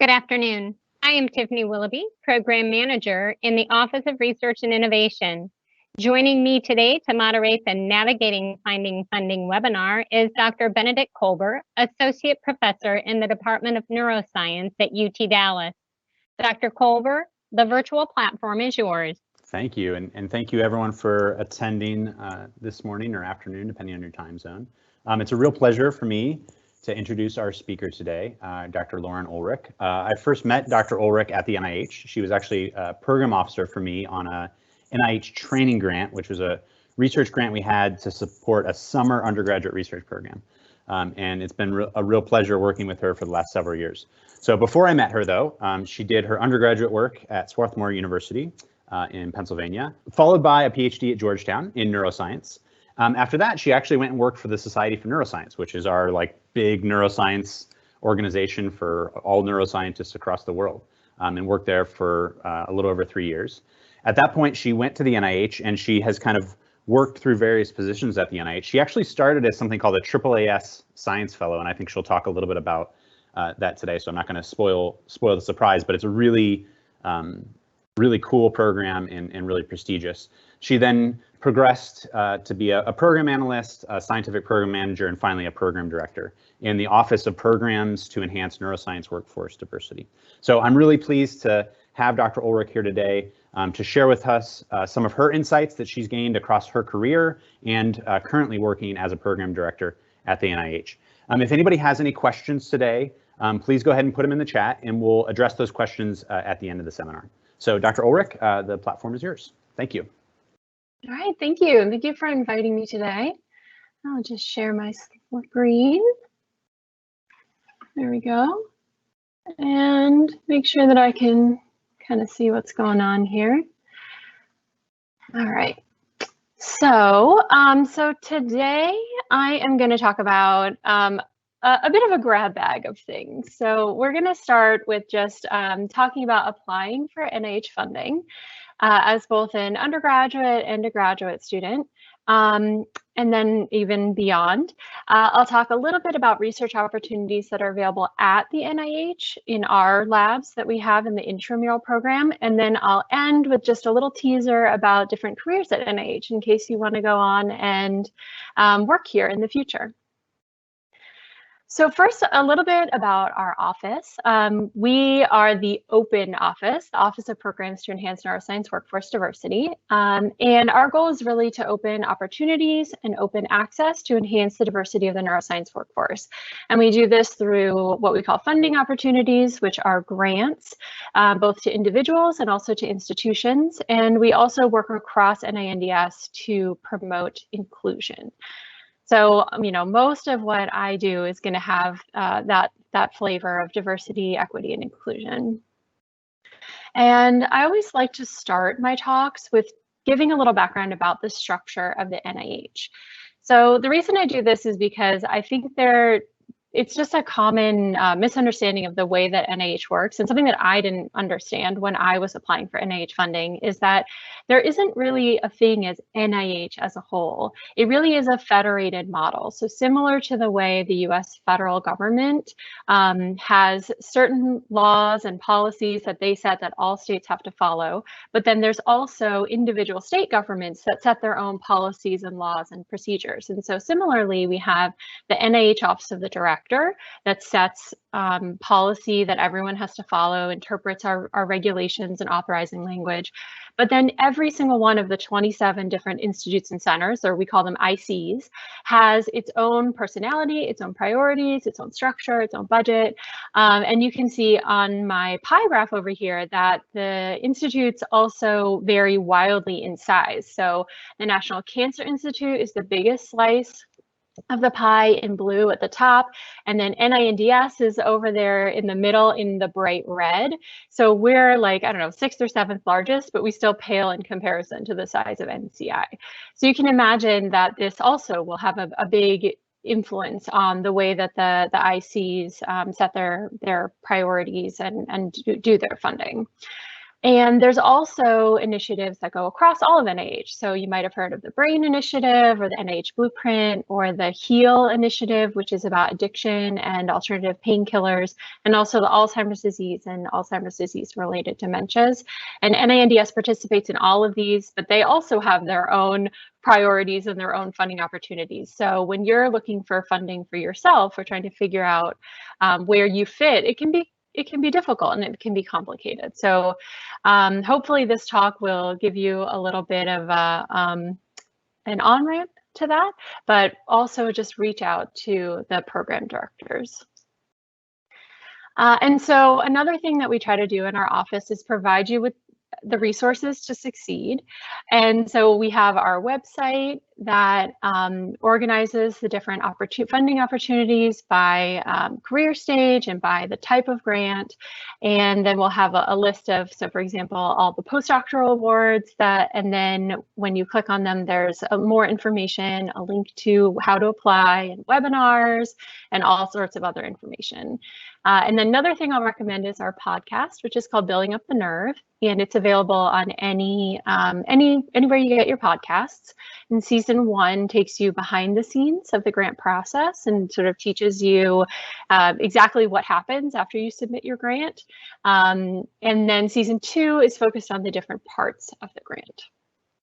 Good afternoon. I am Tiffany Willoughby, Program Manager in the Office of Research and Innovation. Joining me today to moderate the Navigating Finding Funding webinar is Dr. Benedict Kolber, Associate Professor in the Department of Neuroscience at UT Dallas. Dr. Kolber, the virtual platform is yours. Thank you, and thank you everyone for attending this morning or afternoon, depending on your time zone. It's a real pleasure for me to introduce our speaker today, Dr. Lauren Ullrich. I first met Dr. Ullrich at the NIH. She was actually a program officer for me on a NIH training grant, which was a research grant we had to support a summer undergraduate research program. And it's been a real pleasure working with her for the last several years. So before I met her though, she did her undergraduate work at Swarthmore University in Pennsylvania, followed by a PhD at Georgetown in neuroscience. After that, she actually went and worked for the Society for Neuroscience, which is our big neuroscience organization for all neuroscientists across the world, and worked there for a little over 3 years. At that point, she went to the NIH and she has kind of worked through various positions at the NIH. She actually started as something called a AAAS Science Fellow, and I think she'll talk a little bit about that today, so I'm not going to spoil the surprise, but it's a really cool program and really prestigious. She then progressed to be a program analyst, a scientific program manager, and finally a program director in the Office of Programs to Enhance Neuroscience Workforce Diversity. So I'm really pleased to have Dr. Ullrich here today to share with us some of her insights that she's gained across her career and currently working as a program director at the NIH. If anybody has any questions today, please go ahead and put them in the chat and we'll address those questions at the end of the seminar. So Dr. Ullrich, the platform is yours. Thank you. All right, thank you. And thank you for inviting me today. I'll just share my screen. There we go. And make sure that I can kind of see what's going on here. All right. So, today I am going to talk about a bit of a grab bag of things. So we're going to start with just talking about applying for NIH funding as both an undergraduate and a graduate student, and then even beyond. I'll talk a little bit about research opportunities that are available at the NIH in our labs that we have in the Intramural Program, and then I'll end with just a little teaser about different careers at NIH in case you want to go on and work here in the future. So first, a little bit about our office. We are the open office, the Office of Programs to Enhance Neuroscience Workforce Diversity. And our goal is really to open opportunities and open access to enhance the diversity of the neuroscience workforce. And we do this through what we call funding opportunities, which are grants, both to individuals and also to institutions. And we also work across NINDS to promote inclusion. So, most of what I do is going to have that flavor of diversity, equity, and inclusion. And I always like to start my talks with giving a little background about the structure of the NIH. So the reason I do this is because I think it's just a common misunderstanding of the way that NIH works, and something that I didn't understand when I was applying for NIH funding is that there isn't really a thing as NIH as a whole. It really is a federated model. So similar to the way the US federal government has certain laws and policies that they set that all states have to follow, but then there's also individual state governments that set their own policies and laws and procedures. And so similarly, we have the NIH Office of the Director that sets policy that everyone has to follow, interprets our regulations and authorizing language. But then every single one of the 27 different institutes and centers, or we call them ICs, has its own personality, its own priorities, its own structure, its own budget. And you can see on my pie graph over here that the institutes also vary wildly in size. So the National Cancer Institute is the biggest slice of the pie in blue at the top, and then NINDS is over there in the middle in the bright red. So we're like, I don't know, 6th or 7th largest, but we still pale in comparison to the size of NCI. So you can imagine that this also will have a big influence on the way that the ICs set their priorities and do their funding. And there's also initiatives that go across all of NIH. So you might have heard of the BRAIN Initiative or the NIH Blueprint or the HEAL Initiative, which is about addiction and alternative painkillers, and also the Alzheimer's disease and Alzheimer's disease related dementias. And NINDS participates in all of these, but they also have their own priorities and their own funding opportunities. So when you're looking for funding for yourself or trying to figure out where you fit, it can be difficult and it can be complicated. So hopefully this talk will give you a little bit of an on-ramp to that, but also just reach out to the program directors. And so another thing that we try to do in our office is provide you with the resources to succeed. And so we have our website that organizes the different funding opportunities by career stage and by the type of grant. And then we'll have a list of, so for example, all the postdoctoral awards and then when you click on them, there's more information, a link to how to apply and webinars and all sorts of other information. And then another thing I'll recommend is our podcast, which is called Building Up the Nerve, and it's available on anywhere you get your podcasts. And season 1 takes you behind the scenes of the grant process and sort of teaches you exactly what happens after you submit your grant. And then season 2 is focused on the different parts of the grant.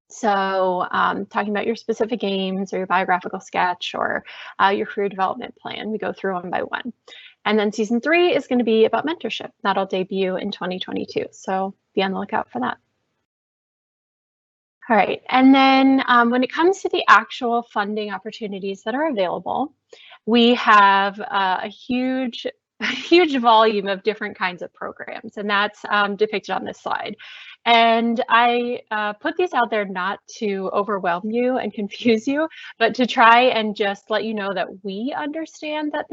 So talking about your specific aims or your biographical sketch or your career development plan, we go through one by one. And then season 3 is going to be about mentorship. That'll debut in 2022. So be on the lookout for that. All right, and then when it comes to the actual funding opportunities that are available, we have a huge volume of different kinds of programs, and that's depicted on this slide. And I put these out there not to overwhelm you and confuse you, but to try and just let you know that we understand that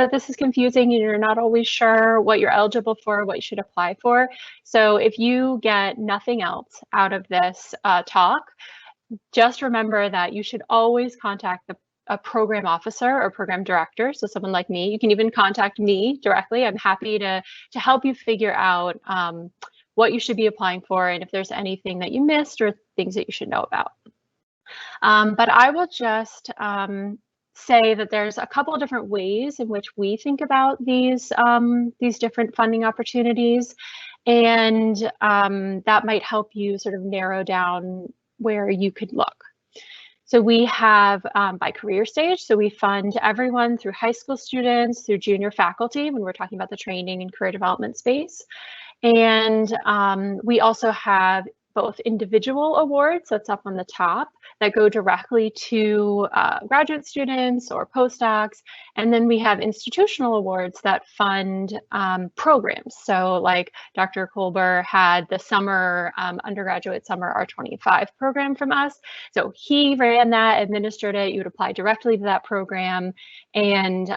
this is confusing and you're not always sure what you're eligible for, what you should apply for. So if you get nothing else out of this talk, just remember that you should always contact a program officer or program director, so someone like me. You can even contact me directly. I'm happy to help you figure out what you should be applying for and if there's anything that you missed or things that you should know about. But I will just say that there's a couple of different ways in which we think about these different funding opportunities, and that might help you sort of narrow down where you could look. So we have by career stage, so we fund everyone through high school students, through junior faculty when we're talking about the training and career development space. And we also have both individual awards, that's up on the top, that go directly to graduate students or postdocs. And then we have institutional awards that fund programs. So like Dr. Kolber had the summer undergraduate summer R25 program from us. So he ran that, administered it. You would apply directly to that program. And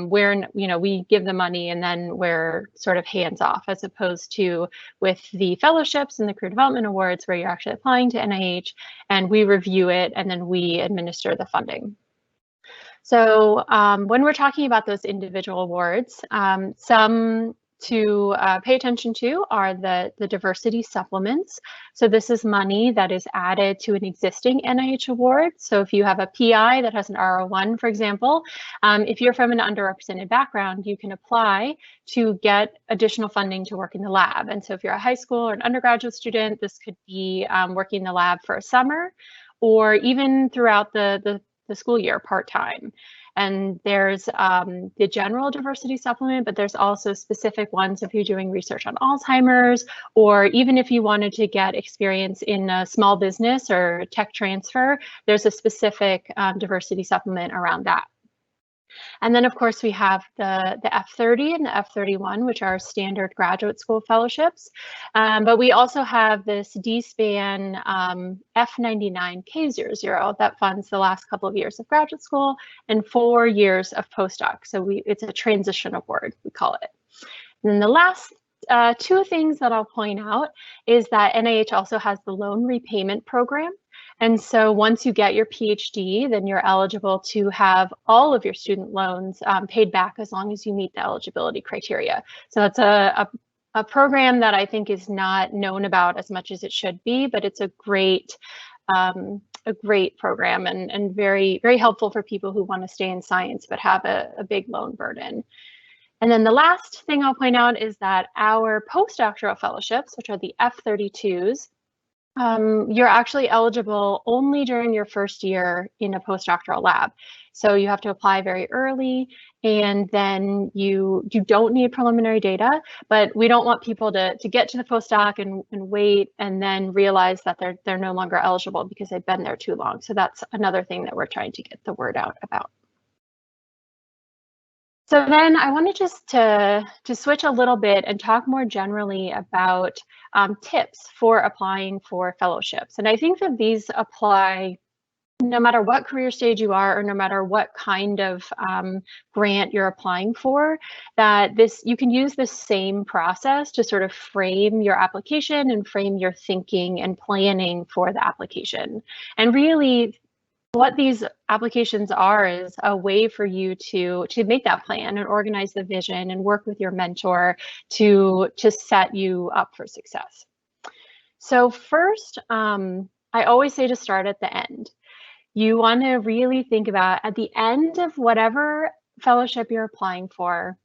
we give the money and then we're sort of hands off, as opposed to with the fellowships and the career development awards where you're actually applying to NIH and we review it and then we administer the funding. So when we're talking about those individual awards, some to pay attention to are the diversity supplements. So this is money that is added to an existing NIH award. So if you have a PI that has an R01, for example, if you're from an underrepresented background, you can apply to get additional funding to work in the lab. And so if you're a high school or an undergraduate student, this could be working in the lab for a summer or even throughout the school year part-time. And there's the general diversity supplement, but there's also specific ones if you're doing research on Alzheimer's, or even if you wanted to get experience in a small business or tech transfer, there's a specific diversity supplement around that. And then, of course, we have the F30 and the F31, which are standard graduate school fellowships. But we also have this D-SPAN F99K00 that funds the last couple of years of graduate school and 4 years of postdoc. So it's a transition award, we call it. And then the last two things that I'll point out is that NIH also has the loan repayment program. And so once you get your PhD, then you're eligible to have all of your student loans paid back as long as you meet the eligibility criteria. So that's a a program that I think is not known about as much as it should be, but it's a great program and very, very helpful for people who want to stay in science but have a big loan burden. And then the last thing I'll point out is that our postdoctoral fellowships, which are the F32s, you're actually eligible only during your first year in a postdoctoral lab. So you have to apply very early, and then you don't need preliminary data, but we don't want people to get to the postdoc and wait and then realize that they're no longer eligible because they've been there too long. So that's another thing that we're trying to get the word out about. So then I wanted just to switch a little bit and talk more generally about tips for applying for fellowships. And I think that these apply no matter what career stage you are or no matter what kind of grant you're applying for, that you can use the same process to sort of frame your application and frame your thinking and planning for the application. And really, what these applications are is a way for you to make that plan and organize the vision and work with your mentor to set you up for success. So first, I always say to start at the end. You want to really think about at the end of whatever fellowship you're applying for,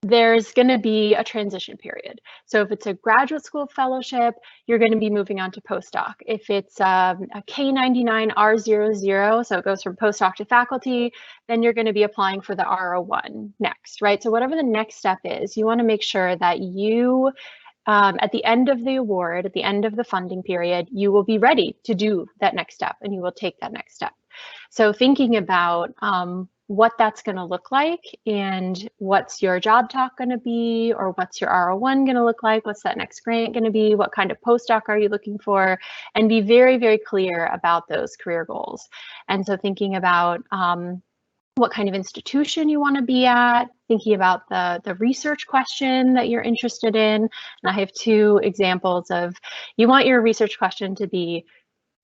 there's going to be a transition period. So if it's a graduate school fellowship, you're going to be moving on to postdoc. If it's a K99R00, so it goes from postdoc to faculty, then you're going to be applying for the R01 next, right? So whatever the next step is, you want to make sure that you, at the end of the award, at the end of the funding period, you will be ready to do that next step and you will take that next step. So thinking about what that's going to look like and what's your job talk going to be, or what's your R01 going to look like, what's that next grant going to be, what kind of postdoc are you looking for, and be very, very clear about those career goals. And so thinking about what kind of institution you want to be at, thinking about the research question that you're interested in. And I have two examples of, you want your research question to be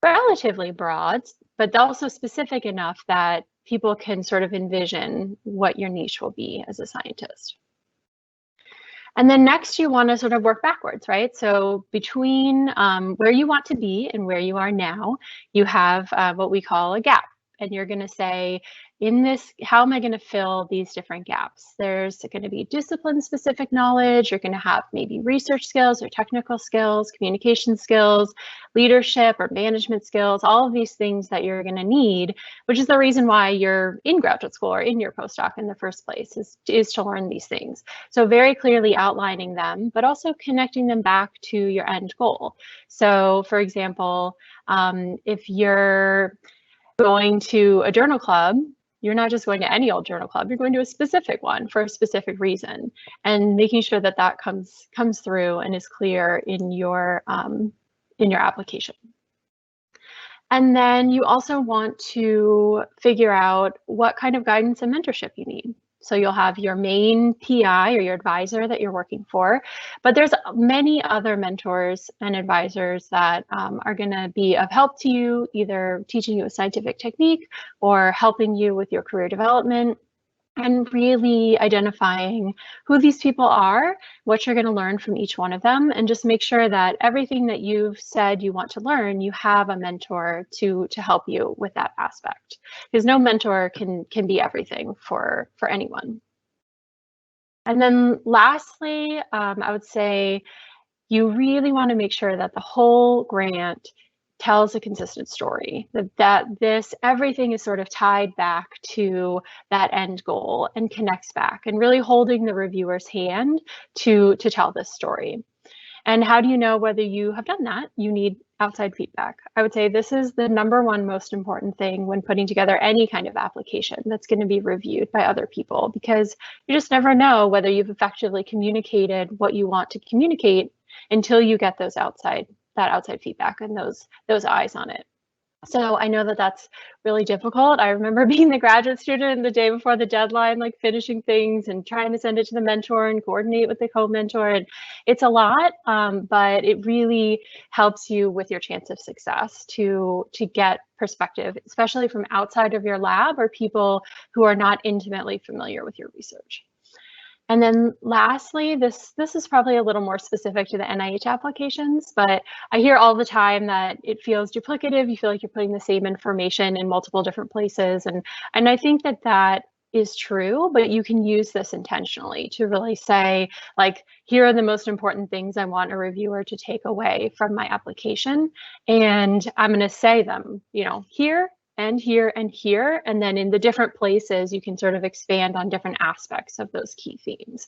relatively broad, but also specific enough that people can sort of envision what your niche will be as a scientist. And then next, you want to sort of work backwards, right? So between where you want to be and where you are now, you have what we call a gap. And you're going to say, in this, how am I going to fill these different gaps? There's going to be discipline-specific knowledge. You're going to have maybe research skills or technical skills, communication skills, leadership or management skills, all of these things that you're going to need, which is the reason why you're in graduate school or in your postdoc in the first place, is to learn these things. So very clearly outlining them, but also connecting them back to your end goal. So for example, if you're going to a journal club, you're not just going to any old journal club, you're going to a specific one for a specific reason, and making sure that that comes through and is clear in your application. And then you also want to figure out what kind of guidance and mentorship you need. So you'll have your main PI or your advisor that you're working for, but there's many other mentors and advisors that are going to be of help to you, either teaching you a scientific technique or helping you with your career development, and really identifying who these people are, what you're going to learn from each one of them, and just make sure that everything that you've said you want to learn, you have a mentor to help you with that aspect. Because no mentor can be everything for anyone. And then lastly, I would say you really want to make sure that the whole grant tells a consistent story, that everything is sort of tied back to that end goal and connects back, and really holding the reviewer's hand to tell this story. And how do you know whether you have done that? You need outside feedback. I would say this is the #1 most important thing when putting together any kind of application that's going to be reviewed by other people, because you just never know whether you've effectively communicated what you want to communicate until you get that outside feedback and those eyes on it. So I know that that's really difficult. I remember being the graduate student the day before the deadline, like finishing things and trying to send it to the mentor and coordinate with the co-mentor. And it's a lot, but it really helps you with your chance of success to get perspective, especially from outside of your lab or people who are not intimately familiar with your research. And then lastly, this is probably a little more specific to the NIH applications, but I hear all the time that it feels duplicative. You feel like you're putting the same information in multiple different places. And I think that that is true, but you can use this intentionally to really say, like, here are the most important things I want a reviewer to take away from my application. And I'm going to say them, you know, here and here and here, and then in the different places you can sort of expand on different aspects of those key themes,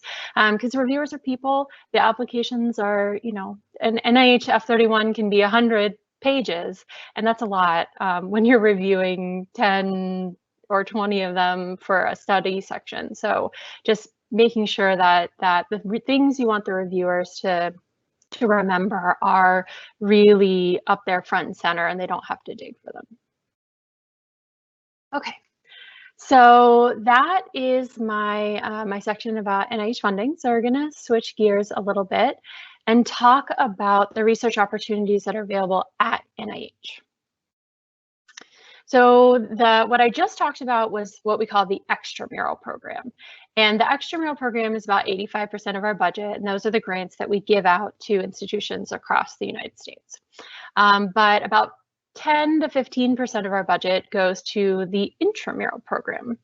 because reviewers are people. The applications are, you know, an NIH F31 can be 100 pages, and that's a lot when you're reviewing 10 or 20 of them for a study section. So just making sure that the things you want the reviewers to remember are really up there front and center, and they don't have to dig for them. Okay, so that is my my section about NIH funding. So we're going to switch gears a little bit and talk about the research opportunities that are available at NIH. So what I just talked about was what we call the Extramural Program. And the Extramural Program is about 85% of our budget, and those are the grants that we give out to institutions across the United States. But about 10 to 15% of our budget goes to the Intramural Program.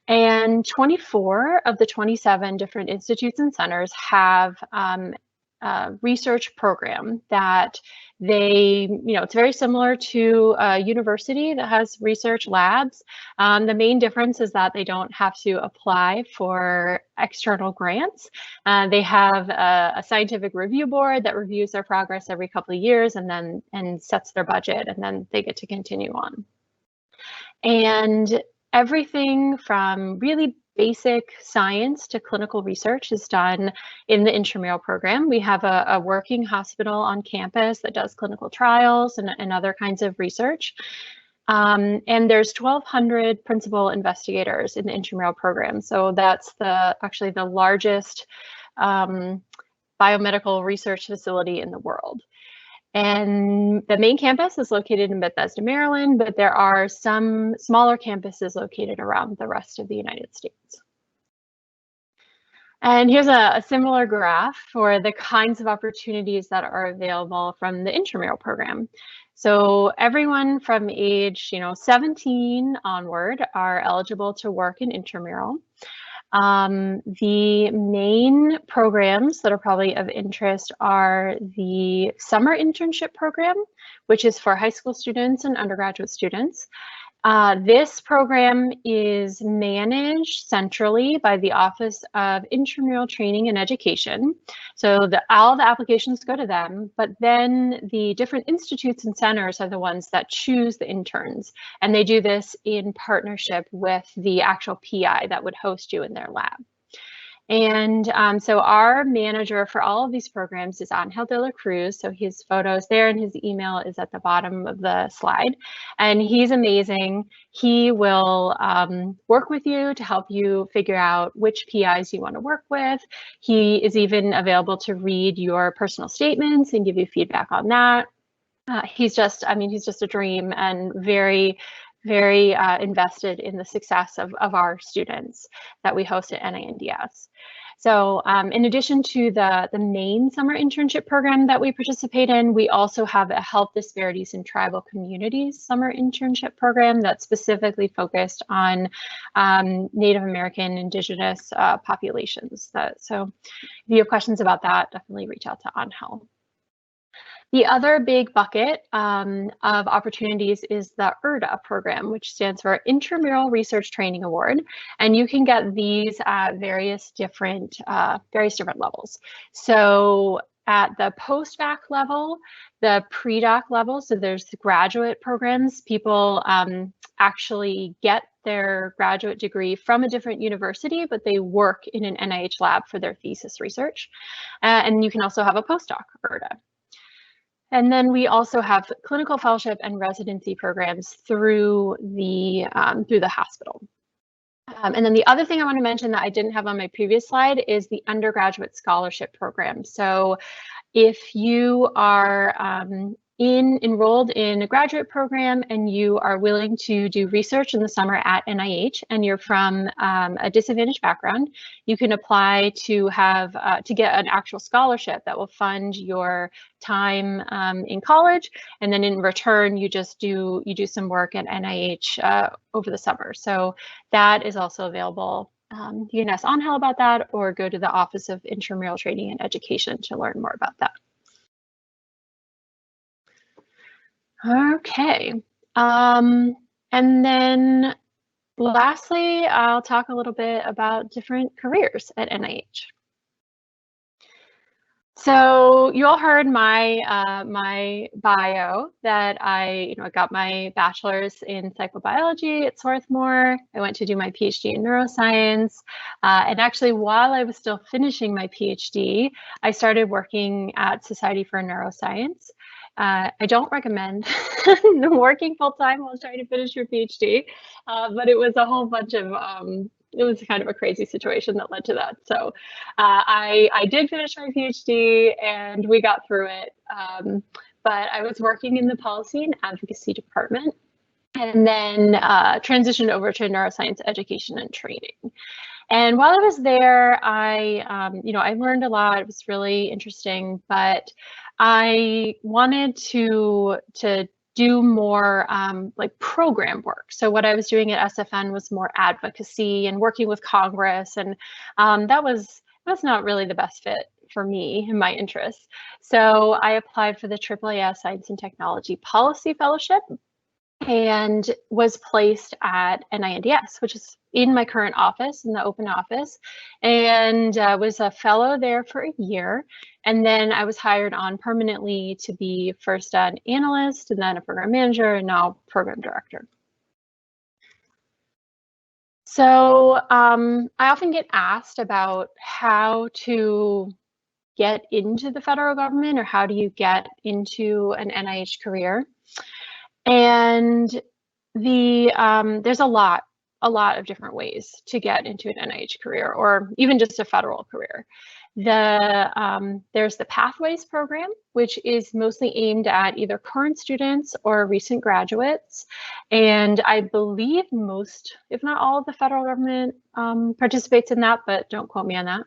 And 24 of the 27 different institutes and centers have a research program that they, you know, it's very similar to a university that has research labs. The main difference is that they don't have to apply for external grants. They have a scientific review board that reviews their progress every couple of years and sets their budget, and then they get to continue on. And everything from really basic science to clinical research is done in the Intramural Program. We have a working hospital on campus that does clinical trials and other kinds of research. And there's 1,200 principal investigators in the Intramural Program. So that's actually the largest biomedical research facility in the world. And the main campus is located in Bethesda, Maryland, but there are some smaller campuses located around the rest of the United States. And here's a similar graph for the kinds of opportunities that are available from the Intramural Program. So everyone from age 17 onward are eligible to work in Intramural. The main programs that are probably of interest are the summer internship program, which is for high school students and undergraduate students. This program is managed centrally by the Office of Intramural Training and Education. So all the applications go to them, but then the different institutes and centers are the ones that choose the interns. And they do this in partnership with the actual PI that would host you in their lab. And so our manager for all of these programs is Angel de la Cruz. So his photo is there and his email is at the bottom of the slide. And he's amazing. He will work with you to help you figure out which PIs you want to work with. He is even available to read your personal statements and give you feedback on that. He's just a dream and very invested in the success of our students that we host at NINDS. So in addition to the main summer internship program that we participate in, we also have a Health Disparities in Tribal Communities summer internship program that's specifically focused on Native American, Indigenous populations. So if you have questions about that, definitely reach out to Angel. The other big bucket of opportunities is the IRTA program, which stands for Intramural Research Training Award. And you can get these at various different levels. So at the post-bac level, the pre-doc level, so there's the graduate programs, people actually get their graduate degree from a different university, but they work in an NIH lab for their thesis research. And you can also have a postdoc IRTA. And then we also have clinical fellowship and residency programs through the hospital. And then the other thing I want to mention that I didn't have on my previous slide is the undergraduate scholarship program. So if you are enrolled in a graduate program and you are willing to do research in the summer at NIH and you're from a disadvantaged background, you can apply to have to get an actual scholarship that will fund your time in college, and then in return you just do some work at NIH over the summer. So that is also available. You can ask Angel about that or go to the Office of Intramural Training and Education to learn more about that. Okay, and then lastly, I'll talk a little bit about different careers at NIH. So you all heard my my bio that I got my bachelor's in psychobiology at Swarthmore. I went to do my PhD in neuroscience, and actually while I was still finishing my PhD, I started working at Society for Neuroscience. I don't recommend working full-time while trying to finish your PhD, but it was a whole bunch of, it was kind of a crazy situation that led to that. So I did finish my PhD and we got through it, but I was working in the policy and advocacy department and then transitioned over to neuroscience education and training. And while I was there, I learned a lot. It was really interesting, but I wanted to do more like program work. So what I was doing at SFN was more advocacy and working with Congress, and that's not really the best fit for me and my interests. So I applied for the AAAS Science and Technology Policy Fellowship and was placed at NINDS, which is in my current office, in the open office, and was a fellow there for a year. And then I was hired on permanently to be first an analyst and then a program manager and now program director. So I often get asked about how to get into the federal government or how do you get into an NIH career. And there's a lot of different ways to get into an NIH career or even just a federal career. There's the Pathways program, which is mostly aimed at either current students or recent graduates. And I believe most, if not all, of the federal government participates in that, but don't quote me on that.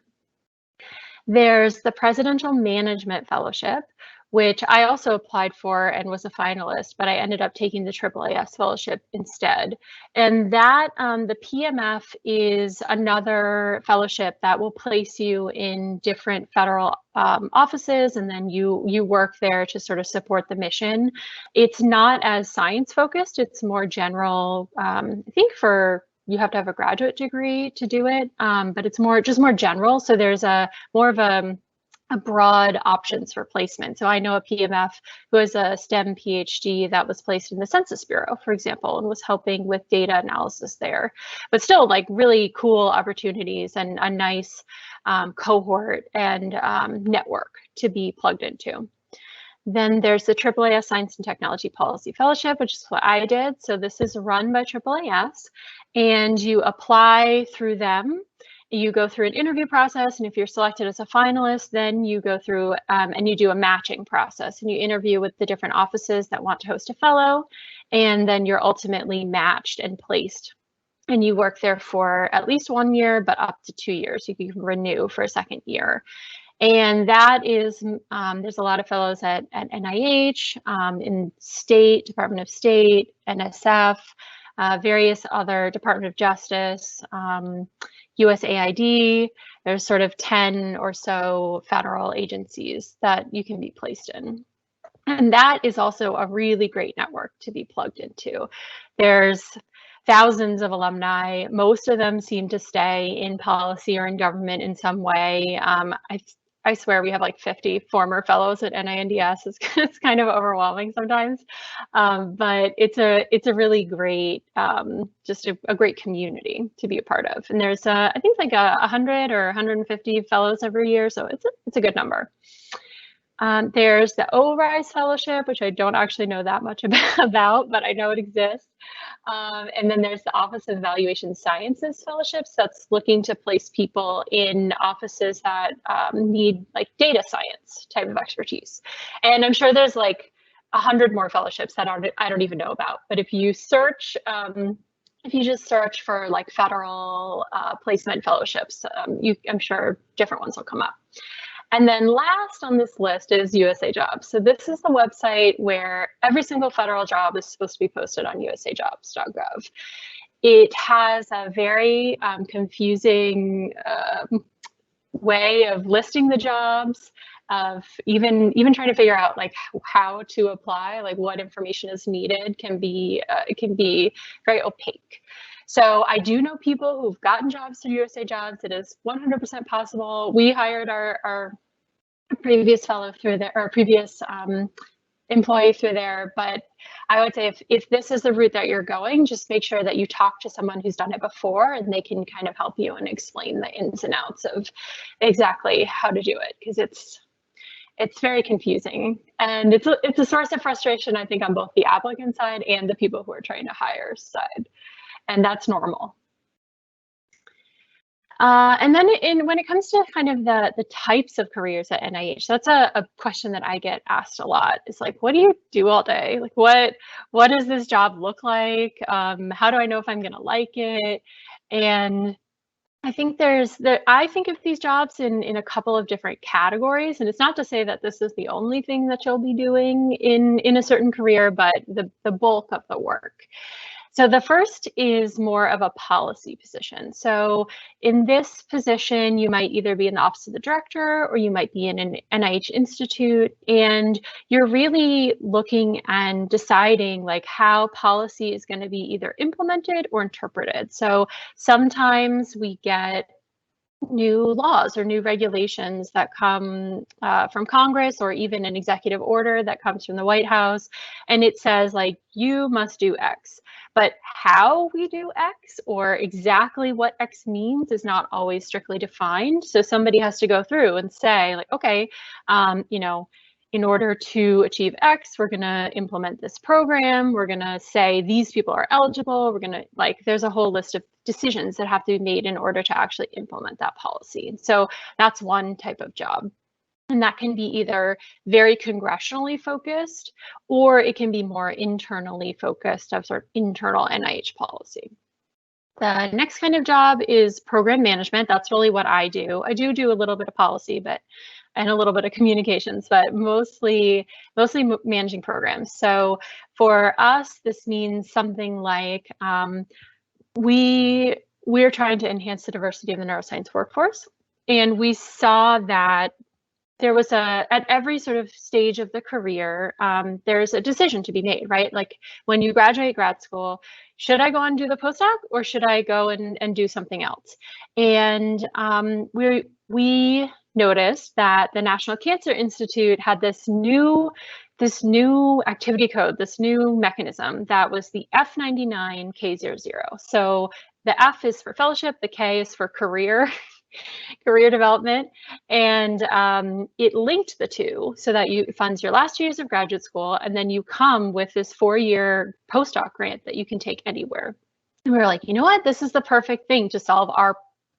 There's the Presidential Management Fellowship, which I also applied for and was a finalist, but I ended up taking the AAAS fellowship instead. And that, the PMF is another fellowship that will place you in different federal offices, and then you work there to sort of support the mission. It's not as science focused, it's more general. I think you have to have a graduate degree to do it, but it's just more general. So there's more of a broad options for placement. So I know a PMF who has a STEM PhD that was placed in the Census Bureau, for example, and was helping with data analysis there. But still, like, really cool opportunities and a nice cohort and network to be plugged into. Then there's the AAAS Science and Technology Policy Fellowship, which is what I did. So this is run by AAAS, and you apply through them. You go through an interview process, and if you're selected as a finalist, then you go through and you do a matching process, and you interview with the different offices that want to host a fellow, and then you're ultimately matched and placed. And you work there for at least 1 year, but up to 2 years. You can renew for a second year. And that is, there's a lot of fellows at NIH, in state, Department of State, NSF, various other Department of Justice, USAID. There's sort of 10 or so federal agencies that you can be placed in. And that is also a really great network to be plugged into. There's thousands of alumni. Most of them seem to stay in policy or in government in some way. I swear we have like 50 former fellows at NINDS. It's kind of overwhelming sometimes, but it's a really great, just a great community to be a part of. And there's I think like 100 or 150 fellows every year, so it's a good number. There's the Ullrich Fellowship, which I don't actually know that much about, but I know it exists. And then there's the Office of Evaluation Sciences Fellowships that's looking to place people in offices that need like data science type of expertise. And I'm sure there's like 100 more fellowships that I don't even know about. But if you search, if you just search for like federal placement fellowships, I'm sure different ones will come up. And then last on this list is USA Jobs. So this is the website where every single federal job is supposed to be posted on usajobs.gov. It has a very confusing way of listing the jobs, of even trying to figure out like how to apply, like what information is needed can be it can be very opaque. So I do know people who've gotten jobs through USA Jobs. It is 100% possible. We hired our previous fellow through there, or previous employee through there. But I would say if this is the route that you're going, just make sure that you talk to someone who's done it before, and they can kind of help you and explain the ins and outs of exactly how to do it, because it's very confusing, and it's a source of frustration, I think, on both the applicant side and the people who are trying to hire side, and that's normal. And then when it comes to kind of the types of careers at NIH, that's a question that I get asked a lot. It's like, what do you do all day? Like, what does this job look like? How do I know if I'm gonna like it? And I think I think of these jobs in a couple of different categories, and it's not to say that this is the only thing that you'll be doing in a certain career, but the bulk of the work. So the first is more of a policy position. So in this position, you might either be in the office of the director, or you might be in an NIH institute, and you're really looking and deciding like how policy is going to be either implemented or interpreted. So sometimes we get new laws or new regulations that come from Congress, or even an executive order that comes from the White House, and it says like, you must do X. But how we do X, or exactly what X means, is not always strictly defined. So somebody has to go through and say like, okay, you know, in order to achieve X, we're going to implement this program. We're going to say these people are eligible. We're going to, like, there's a whole list of decisions that have to be made in order to actually implement that policy. And so that's one type of job. And that can be either very congressionally focused, or it can be more internally focused of sort of internal NIH policy. The next kind of job is program management. That's really what I do. I do a little bit of policy, and a little bit of communications, but mostly managing programs. So for us, this means something like we're trying to enhance the diversity of the neuroscience workforce, and we saw that there was at every sort of stage of the career, there's a decision to be made, right? Like when you graduate grad school, should I go and do the postdoc, or should I go and do something else? And we noticed that the National Cancer Institute had this new activity code, this new mechanism that was the F99K00. So the F is for fellowship, the K is for career development, and it linked the two so that it funds your last years of graduate school, and then you come with this 4-year postdoc grant that you can take anywhere. And we were like, you know what, this is the perfect thing to solve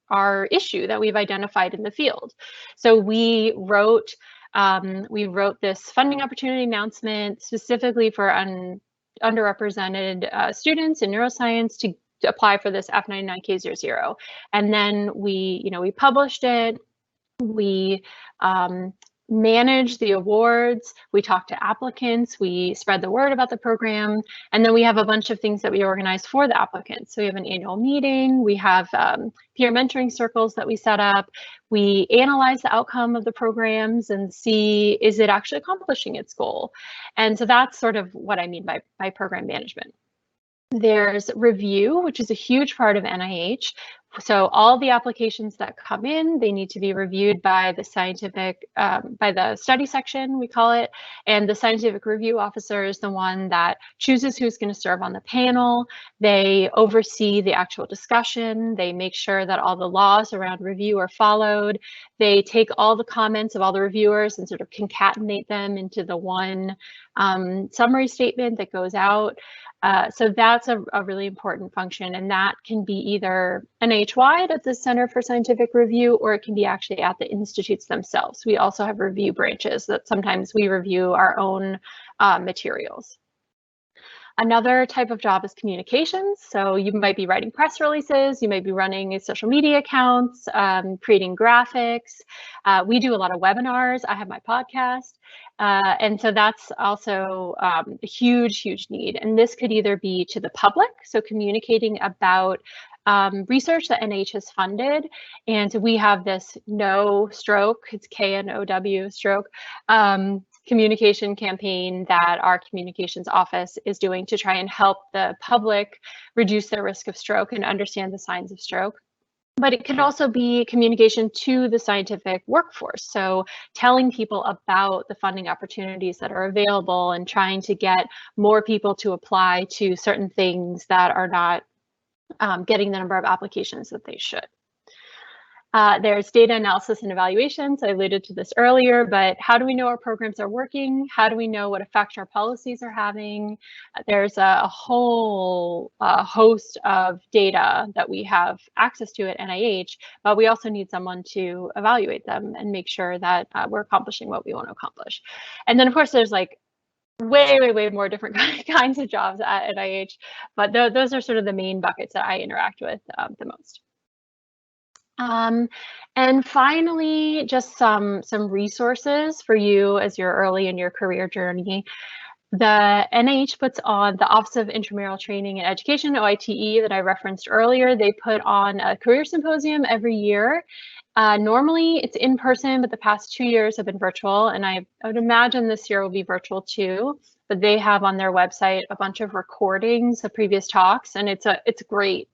our issue that we've identified in the field. So we wrote this funding opportunity announcement specifically for underrepresented students in neuroscience to apply for this F99K00. And then we published it. We manage the awards, we talk to applicants, we spread the word about the program, and then we have a bunch of things that we organize for the applicants. So we have an annual meeting, we have peer mentoring circles that we set up, we analyze the outcome of the programs and see, is it actually accomplishing its goal? And so that's sort of what I mean by program management. There's review, which is a huge part of NIH. So all the applications that come in, they need to be reviewed by the by the study section, we call it. And the scientific review officer is the one that chooses who's going to serve on the panel. They oversee the actual discussion. They make sure that all the laws around review are followed. They take all the comments of all the reviewers and sort of concatenate them into the one summary statement that goes out. So that's a really important function, and that can be either NIH NIH-wide at the Center for Scientific Review, or it can be actually at the institutes themselves. We also have review branches that sometimes we review our own materials. Another type of job is communications. So you might be writing press releases, you might be running social media accounts, creating graphics. We do a lot of webinars. I have my podcast. And so that's also a huge, huge need. And this could either be to the public, so communicating about research that NIH has funded. And we have this No Stroke, it's KNOW stroke, communication campaign that our communications office is doing to try and help the public reduce their risk of stroke and understand the signs of stroke. But it could also be communication to the scientific workforce. So telling people about the funding opportunities that are available and trying to get more people to apply to certain things that are not getting the number of applications that they should. There's data analysis and evaluations. I alluded to this earlier, but how do we know our programs are working? How do we know what effect our policies are having? There's a whole host of data that we have access to at NIH, but we also need someone to evaluate them and make sure that we're accomplishing what we want to accomplish. And then, of course, there's like way more different kinds of jobs at NIH, but those are sort of the main buckets that I interact with the most. And finally, just some resources for you as you're early in your career journey. The NIH puts on the Office of Intramural Training and Education, OITE, that I referenced earlier. They put on a career symposium every year. Normally it's in person, but the past 2 years have been virtual, and I would imagine this year will be virtual too. But they have on their website a bunch of recordings of previous talks, and it's great.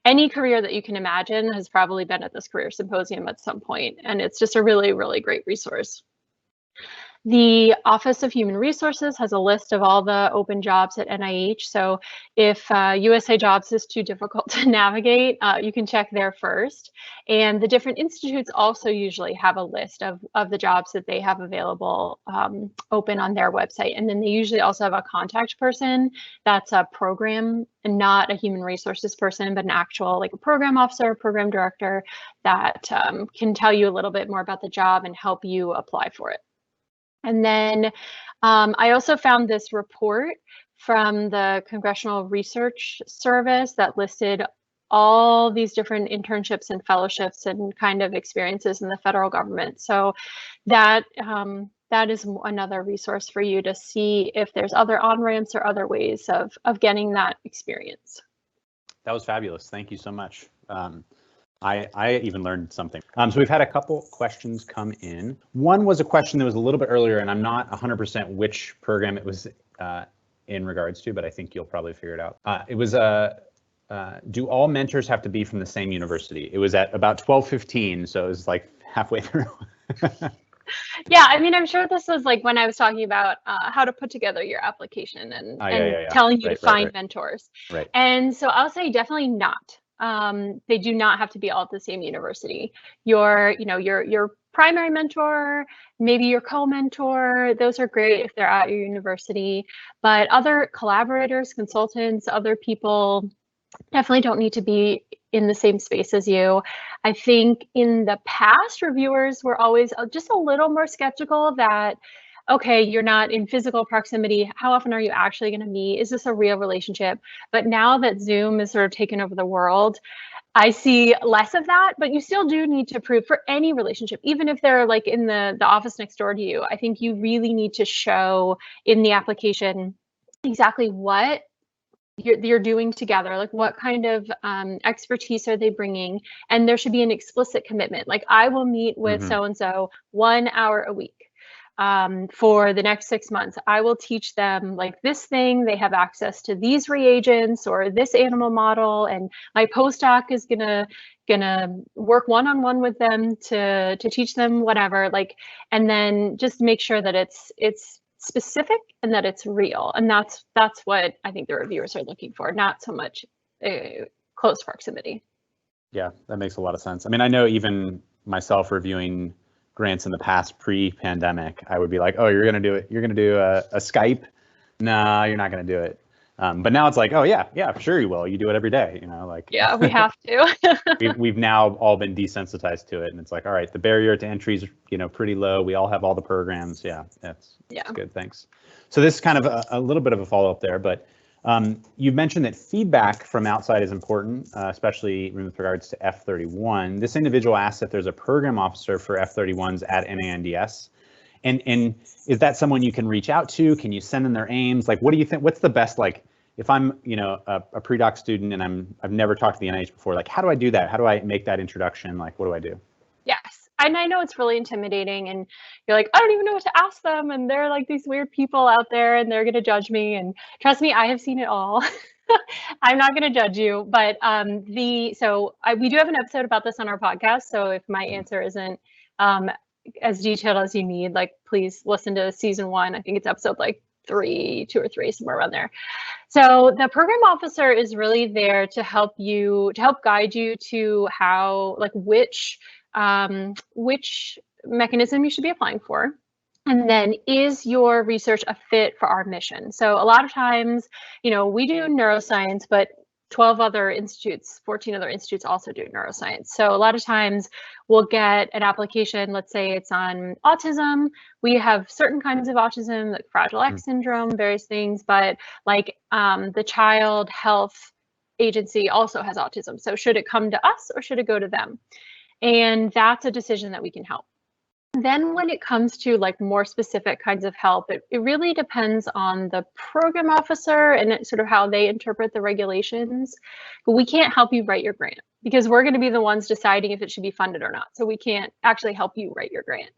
Any career that you can imagine has probably been at this career symposium at some point, and it's just a really great resource. The Office of Human Resources has a list of all the open jobs at NIH. So if USA Jobs is too difficult to navigate, you can check there first. And the different institutes also usually have a list of the jobs that they have available open on their website. And then they usually also have a contact person that's a program and not a human resources person, but an actual, like a program officer, program director that can tell you a little bit more about the job and help you apply for it. And then I also found this report from the Congressional Research Service that listed all these different internships and fellowships and kind of experiences in the federal government. So that is another resource for you to see if there's other on-ramps or other ways of getting that experience. That was fabulous. Thank you so much. I even learned something. So we've had a couple questions come in. One was a question that was a little bit earlier, and I'm not 100% which program it was in regards to, but I think you'll probably figure it out. It was do all mentors have to be from the same university? It was at about 12:15, so it was like halfway through. Yeah, I mean, I'm sure this was like when I was talking about how to put together your application and telling you to find mentors. Right. And so I'll say definitely not. They do not have to be all at the same university. Your primary mentor, maybe your co-mentor, those are great if they're at your university, but other collaborators, consultants, other people definitely don't need to be in the same space as you. I think in the past, reviewers were always just a little more skeptical that, okay, you're not in physical proximity. How often are you actually going to meet? Is this a real relationship? But now that Zoom has sort of taken over the world, I see less of that, but you still do need to prove for any relationship, even if they're like in the office next door to you. I think you really need to show in the application exactly what you're doing together, like what kind of expertise are they bringing, and there should be an explicit commitment. Like, I will meet with so-and-so 1 hour a week. For the next 6 months, I will teach them like this thing. They have access to these reagents or this animal model, and my postdoc is gonna work one-on-one with them to teach them whatever. Like, and then just make sure that it's specific and that it's real. And that's what I think the reviewers are looking for, not so much close proximity. Yeah, that makes a lot of sense. I mean, I know even myself reviewing grants in the past pre-pandemic, I would be like, oh, you're going to do it. You're going to do a Skype. No, you're not going to do it. But now it's like, oh yeah, sure you will. You do it every day, like. Yeah, we have to. we've now all been desensitized to it, and it's like, all right, the barrier to entry is, pretty low. We all have all the programs. Yeah, that's good. Thanks. So this is kind of a little bit of a follow-up there, but you've mentioned that feedback from outside is important, especially with regards to F31. This individual asked if there's a program officer for F31s at NINDS. And is that someone you can reach out to? Can you send in their aims? Like, what do you think? What's the best, like, if I'm, a pre-doc student and I've never talked to the NIH before, like, how do I do that? How do I make that introduction? Like, what do I do? Yes. And I know it's really intimidating and you're like, I don't even know what to ask them. And they're like these weird people out there and they're going to judge me. And trust me, I have seen it all. I'm not going to judge you, but we do have an episode about this on our podcast. So if my answer isn't as detailed as you need, like, please listen to season 1. I think it's episode like 2 or 3, somewhere around there. So the program officer is really there to help guide you to how, like, which mechanism you should be applying for. And then, is your research a fit for our mission? So a lot of times, we do neuroscience, but 14 other institutes also do neuroscience. So a lot of times we'll get an application, let's say it's on autism. We have certain kinds of autism, like Fragile X syndrome, various things, but like the Child Health Agency also has autism. So should it come to us or should it go to them? And that's a decision that we can help. Then when it comes to like more specific kinds of help, it really depends on the program officer and sort of how they interpret the regulations. But we can't help you write your grant because we're going to be the ones deciding if it should be funded or not. So we can't actually help you write your grant.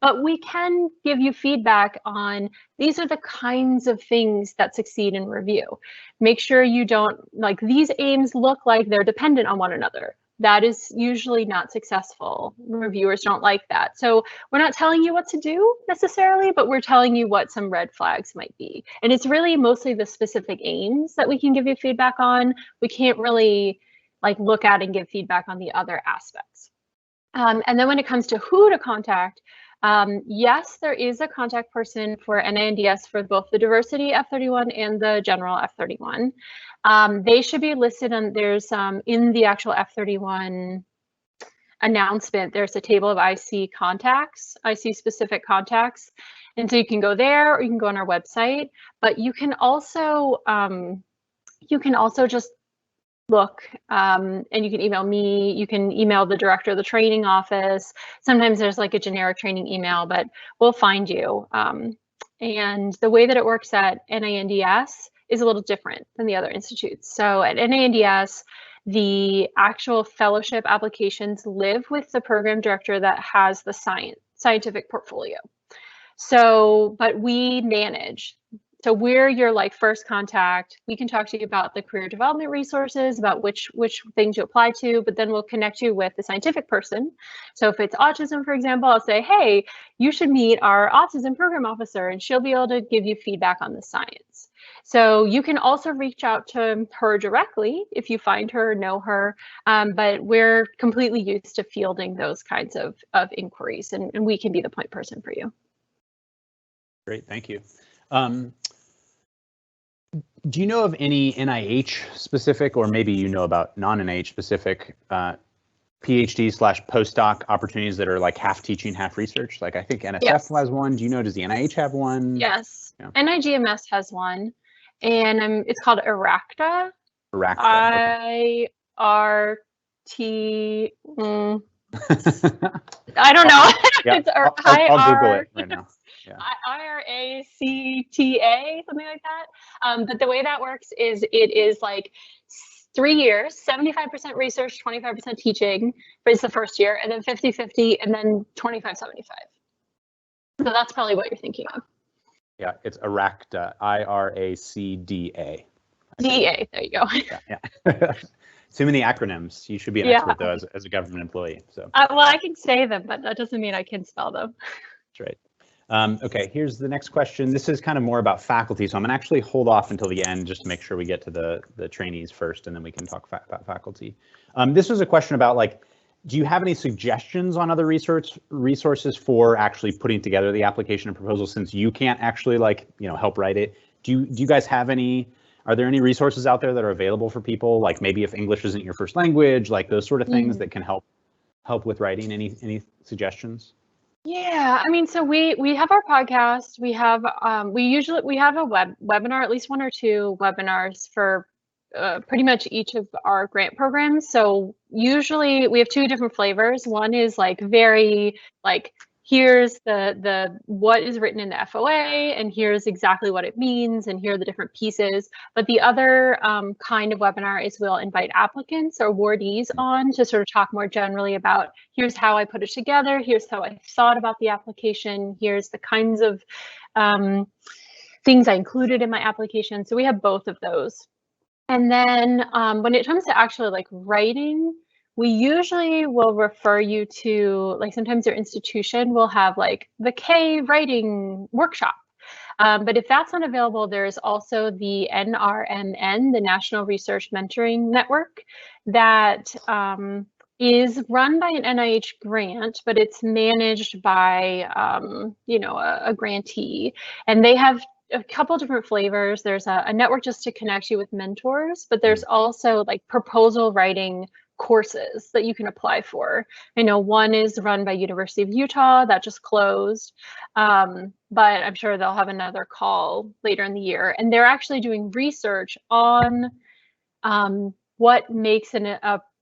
But we can give you feedback on these are the kinds of things that succeed in review. Make sure you don't, like, these aims look like they're dependent on one another. That is usually not successful. Reviewers don't like that. So we're not telling you what to do necessarily, but we're telling you what some red flags might be. And it's really mostly the specific aims that we can give you feedback on. We can't really like look at and give feedback on the other aspects. And then when it comes to who to contact, yes, there is a contact person for NINDS for both the diversity F31 and the general F31. They should be listed on, there's in the actual F31 announcement, there's a table of IC contacts, IC specific contacts. And so you can go there or you can go on our website, but you can also just look and you can email me, you can email the director of the training office. Sometimes there's like a generic training email, but we'll find you. And the way that it works at NINDS is a little different than the other institutes. So at NINDS, the actual fellowship applications live with the program director that has the scientific portfolio. So, but we manage. So we're your like first contact. We can talk to you about the career development resources, about which thing to apply to, but then we'll connect you with the scientific person. So if it's autism, for example, I'll say, hey, you should meet our autism program officer, and she'll be able to give you feedback on the science. So you can also reach out to her directly if you find her or know her, but we're completely used to fielding those kinds of inquiries, and we can be the point person for you. Great, thank you. Do you know of any NIH specific, or maybe you know about non-NIH specific PhD/postdoc opportunities that are like half teaching, half research? Like I think NSF has one. Do you know, does the NIH have one? Yes, yeah. NIGMS has one, and it's called IRACTA. IRACTA. IRT. I don't know. Yeah, I'll Google it right now. Yeah. IRACTA, something like that. But the way that works is it is like 3 years, 75% research, 25% teaching, but it's the first year, and then 50-50, and then 25-75. So that's probably what you're thinking of. Yeah, it's IRACDA, IRACDA. DA, there you go. Yeah. Too many acronyms. You should be an expert though as a government employee. So. Well, I can say them, but that doesn't mean I can spell them. That's right. Okay, here's the next question. This is kind of more about faculty, so I'm gonna actually hold off until the end just to make sure we get to the trainees first, and then we can talk about faculty. This was a question about, like, do you have any suggestions on other resources for actually putting together the application and proposal, since you can't actually, like, help write it? Do you guys have any Are there any resources out there that are available for people, like maybe if English isn't your first language, like those sort of things that can help with writing? Any suggestions? Yeah, I mean, so we have our podcast. We have we have a webinar, at least one or two webinars for pretty much each of our grant programs. So usually we have two different flavors. One is like very like, here's the what is written in the FOA, and here's exactly what it means, and here are the different pieces. But the other kind of webinar is we'll invite applicants or awardees on to sort of talk more generally about, here's how I put it together, here's how I thought about the application, here's the kinds of things I included in my application. So we have both of those. And then when it comes to actually like writing, we usually will refer you to, like, sometimes your institution will have like the K writing workshop. But if that's not available, there's also the NRMN, the National Research Mentoring Network, that is run by an NIH grant, but it's managed by, you know, a grantee. And they have a couple different flavors. There's a network just to connect you with mentors, but there's also like proposal writing courses that you can apply for. I know one is run by University of Utah that just closed, but I'm sure they'll have another call later in the year. And they're actually doing research on what makes an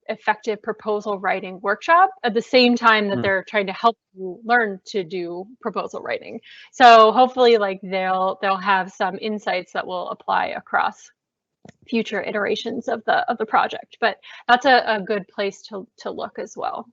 effective proposal writing workshop at the same time that they're trying to help you learn to do proposal writing. So hopefully, like, they'll have some insights that will apply across future iterations of the project. But that's a good place to look as well.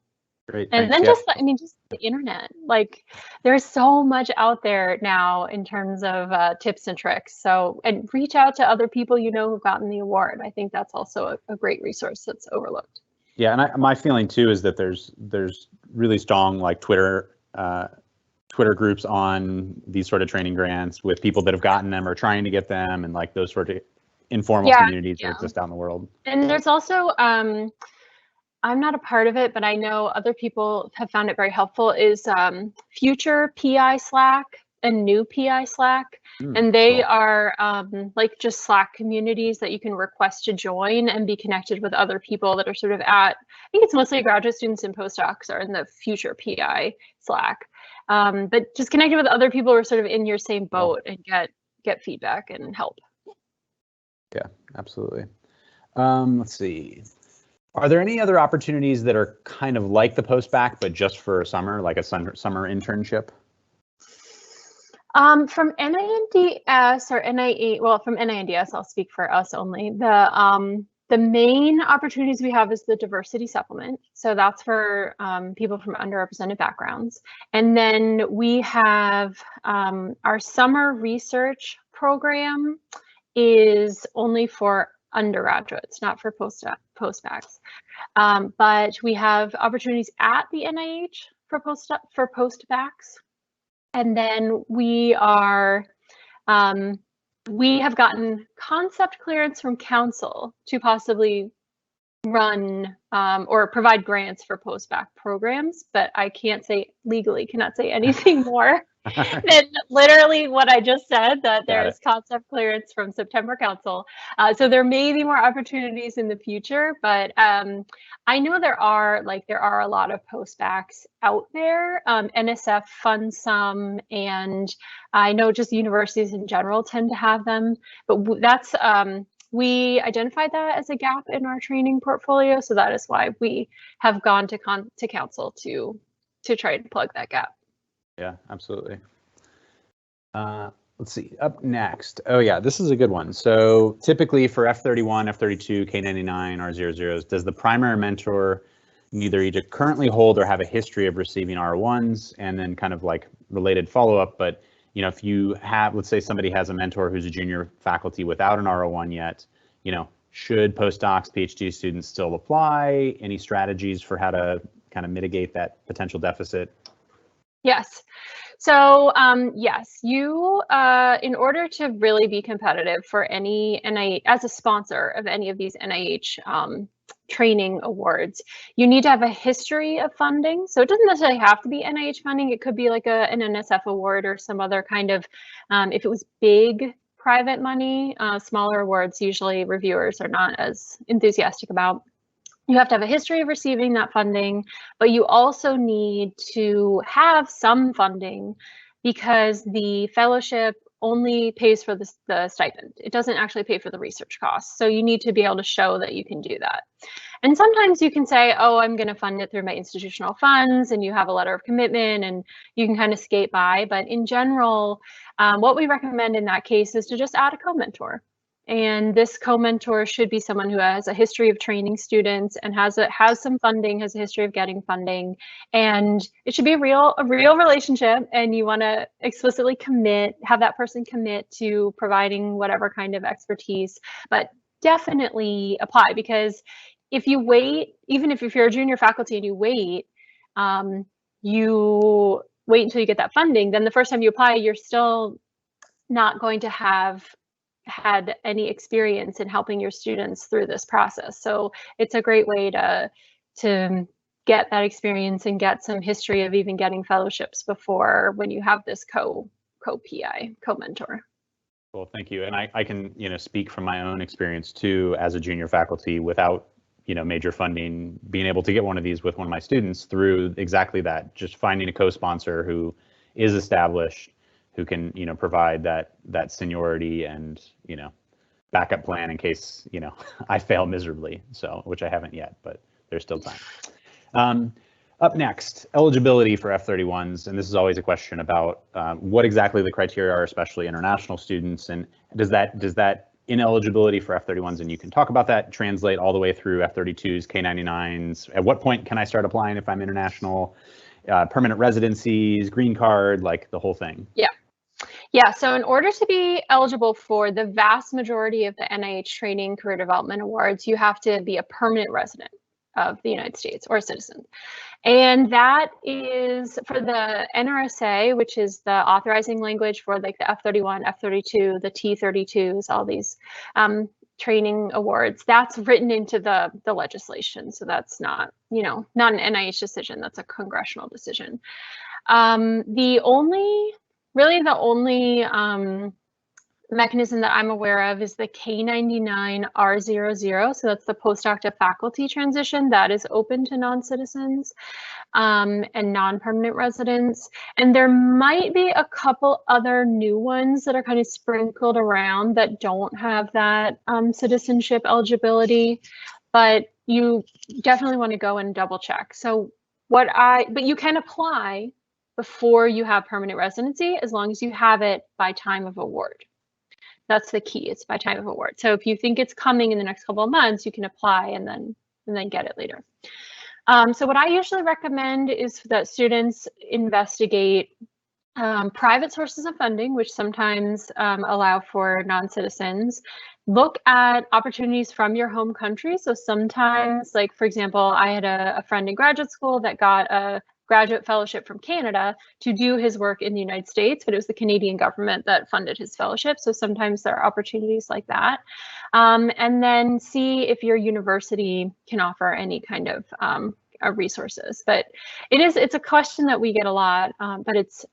Great. And then just, I mean, just the internet, like, there's so much out there now in terms of tips and tricks. So, and reach out to other people you know who've gotten the award. I think that's also a great resource that's overlooked. Yeah, and my feeling too is that there's really strong like Twitter groups on these sort of training grants with people that have gotten them or trying to get them, and like those sort of informal communities that exist out in the world. And there's also I'm not a part of it, but I know other people have found it very helpful, is Future PI Slack and New PI Slack. And they are like just Slack communities that you can request to join and be connected with other people that are sort of at, I think it's mostly graduate students and postdocs are in the Future PI Slack. But just connected with other people who are sort of in your same boat and get feedback and help. Yeah, absolutely. Let's see. Are there any other opportunities that are kind of like the postbac, but just for summer, like a summer internship? From NINDS or NIH, well, from NINDS, I'll speak for us only. The main opportunities we have is the diversity supplement. So that's for people from underrepresented backgrounds. And then we have our summer research program is only for undergraduates, not for postbacs. But we have opportunities at the NIH for postbacs. And then we have gotten concept clearance from council to possibly run or provide grants for postbac programs, but I cannot say anything more than literally what I just said, that there's concept clearance from September Council. So there may be more opportunities in the future, but I know there are a lot of postbacs out there. NSF funds some, and I know just universities in general tend to have them, but that's we identified that as a gap in our training portfolio, so that is why we have gone to council to try to plug that gap. Yeah, absolutely. Let's see, up next. Oh yeah, this is a good one. So typically for F31, F32, K99, R00s, does the primary mentor either currently hold or have a history of receiving R01s? And then kind of like related follow-up, but you know, if you have, let's say somebody has a mentor who's a junior faculty without an R01 yet, you know, should postdocs, PhD students still apply? Any strategies for how to kind of mitigate that potential deficit? Yes. So yes, you, in order to really be competitive for any NIH, as a sponsor of any of these NIH training awards, you need to have a history of funding. So it doesn't necessarily have to be NIH funding. It could be like an NSF award or some other kind of, if it was big private money. Smaller awards, usually reviewers are not as enthusiastic about. You have to have a history of receiving that funding, but you also need to have some funding because the fellowship only pays for the stipend. It doesn't actually pay for the research costs. So you need to be able to show that you can do that. And sometimes you can say, oh, I'm going to fund it through my institutional funds, and you have a letter of commitment and you can kind of skate by. But in general, what we recommend in that case is to just add a co-mentor. And this co-mentor should be someone who has a history of training students and has some funding, has a history of getting funding, and it should be a real relationship. And you want to explicitly have that person commit to providing whatever kind of expertise, but definitely apply, because if you wait, even if you're a junior faculty and you wait until you get that funding, then the first time you apply, you're still not going to have had any experience in helping your students through this process. So it's a great way to get that experience and get some history of even getting fellowships before, when you have this co-PI, co-mentor. Well, thank you. And I can, speak from my own experience too, as a junior faculty without, major funding, being able to get one of these with one of my students through exactly that, just finding a co-sponsor who is established, who can, provide that seniority and, backup plan in case, I fail miserably. So, which I haven't yet, but there's still time. Up next, eligibility for F-31s, and this is always a question about what exactly the criteria are, especially international students, and does that ineligibility for F-31s, and you can talk about that, translate all the way through F-32s, K-99s? At what point can I start applying if I'm international? Permanent residencies, green card, like the whole thing? Yeah, so in order to be eligible for the vast majority of the NIH Training Career Development Awards, you have to be a permanent resident of the United States or a citizen. And that is for the NRSA, which is the authorizing language for like the F-31, F-32, the T-32s, all these training awards. That's written into the legislation. So that's not, not an NIH decision, that's a congressional decision. The only mechanism that I'm aware of is the K-99R00. So that's the postdoc to faculty transition that is open to non-citizens and non-permanent residents. And there might be a couple other new ones that are kind of sprinkled around that don't have that citizenship eligibility, but you definitely want to go and double check. So but you can apply before you have permanent residency, as long as you have it by time of award. That's the key, it's by time of award. So if you think it's coming in the next couple of months, you can apply and then get it later. So what I usually recommend is that students investigate private sources of funding, which sometimes allow for non-citizens. Look at opportunities from your home country. So sometimes, like for example, I had a friend in graduate school that got a graduate fellowship from Canada to do his work in the United States, but it was the Canadian government that funded his fellowship. So sometimes there are opportunities like that. And then see if your university can offer any kind of resources. But it's a question that we get a lot, but it's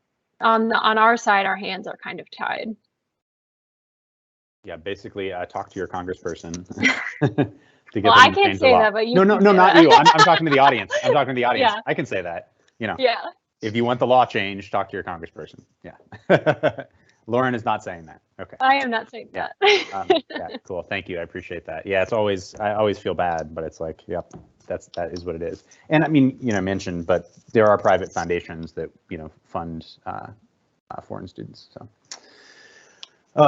on our side, our hands are kind of tied. Yeah, basically talk to your congressperson. Well, I can't say that, but you. No, not you. I'm talking to the audience. I'm talking to the audience. Yeah. I can say that. Yeah. If you want the law changed, talk to your congressperson. Yeah. Lauren is not saying that. Okay. I am not saying that. Yeah, cool. Thank you. I appreciate that. Yeah, I always feel bad, but it's like, yep, that is what it is. And I mean, mentioned, but there are private foundations that, fund foreign students. So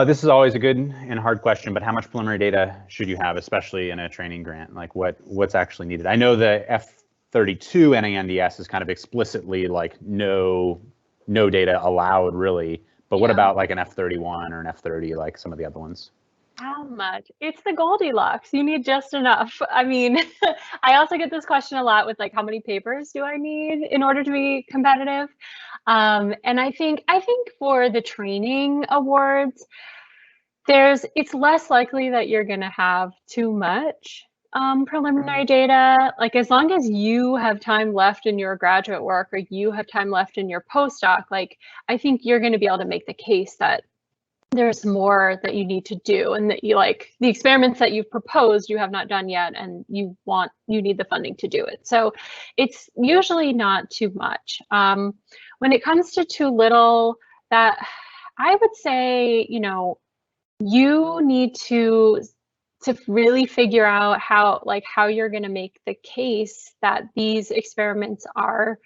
this is always a good and hard question, but how much preliminary data should you have, especially in a training grant? Like what's actually needed? I know the F-32 NINDS is kind of explicitly like no data allowed really, but what about like an F-31 or an F-30, like some of the other ones? How much? It's the Goldilocks. You need just enough. I mean, I also get this question a lot with like, how many papers do I need in order to be competitive? And I think for the training awards, it's less likely that you're going to have too much preliminary data. Like as long as you have time left in your graduate work or you have time left in your postdoc, like I think you're going to be able to make the case that there's more that you need to do, and that you like the experiments that you've proposed you have not done yet, and you need the funding to do it. So it's usually not too much. When it comes to too little, that I would say, you know, you need to really figure out how you're going to make the case that these experiments are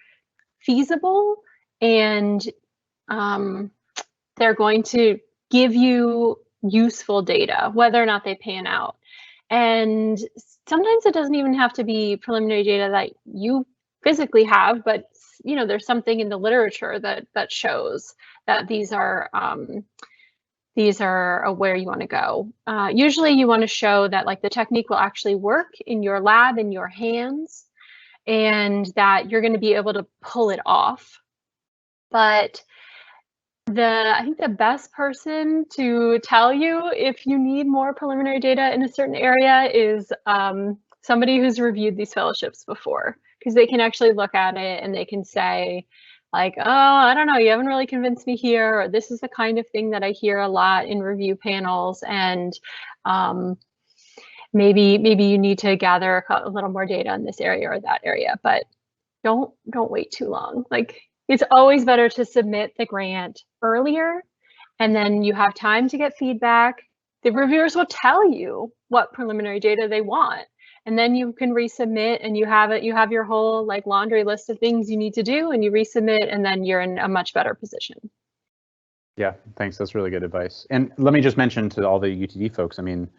feasible, and they're going to give you useful data, whether or not they pan out. And sometimes it doesn't even have to be preliminary data that you physically have, but you know, there's something in the literature that shows that these are where you want to go. Usually you want to show that like the technique will actually work in your lab, in your hands, and that you're going to be able to pull it off. But I think the best person to tell you if you need more preliminary data in a certain area is somebody who's reviewed these fellowships before, because they can actually look at it and they can say like, oh, I don't know, you haven't really convinced me here, or this is the kind of thing that I hear a lot in review panels, and maybe you need to gather a little more data in this area or that area, but don't wait too long. Like, it's always better to submit the grant earlier, and then you have time to get feedback. The reviewers will tell you what preliminary data they want, and then you can resubmit, and you have your whole like laundry list of things you need to do, and you resubmit, and then you're in a much better position. Yeah, thanks. That's really good advice. And let me just mention to all the UTD folks, I mean,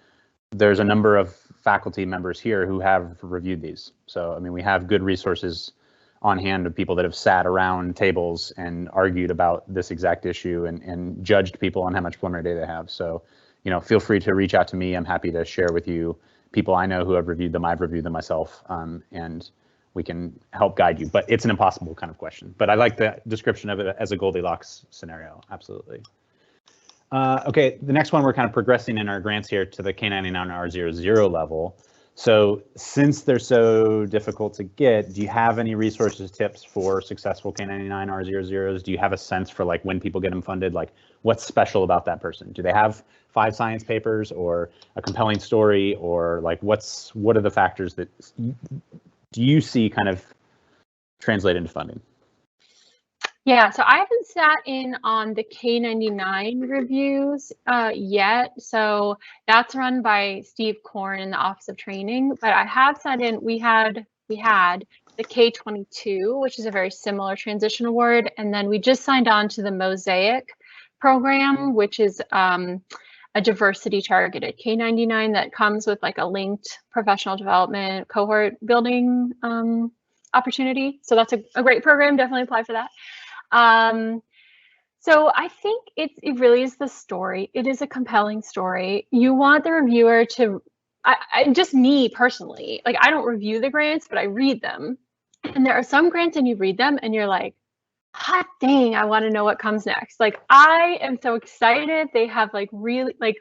there's a number of faculty members here who have reviewed these. So, I mean, we have good resources on hand of people that have sat around tables and argued about this exact issue and judged people on how much preliminary data they have. So, you know, feel free to reach out to me. I'm happy to share with you people I know who have reviewed them. I've reviewed them myself, and we can help guide you. But it's an impossible kind of question. But I like the description of it as a Goldilocks scenario. Absolutely. Okay, the next one, we're kind of progressing in our grants here to the K99R00 level. So since they're so difficult to get, do you have any resources, tips for successful K99R00s? Do you have a sense for like when people get them funded? Like, what's special about that person? Do they have 5 science papers or a compelling story, or like what are the factors that do you see kind of translate into funding? Yeah, so I haven't sat in on the K99 reviews yet. So that's run by Steve Korn in the Office of Training, but I have sat in, we had the K22, which is a very similar transition award. And then we just signed on to the Mosaic program, which is a diversity targeted K99 that comes with like a linked professional development cohort building opportunity. So that's a great program. Definitely apply for that. So I think it really is the story. It is a compelling story. You want the reviewer to, just me personally, like I don't review the grants, but I read them. And there are some grants and you read them and you're like, hot dang, I want to know what comes next. Like, I am so excited. They have like really like,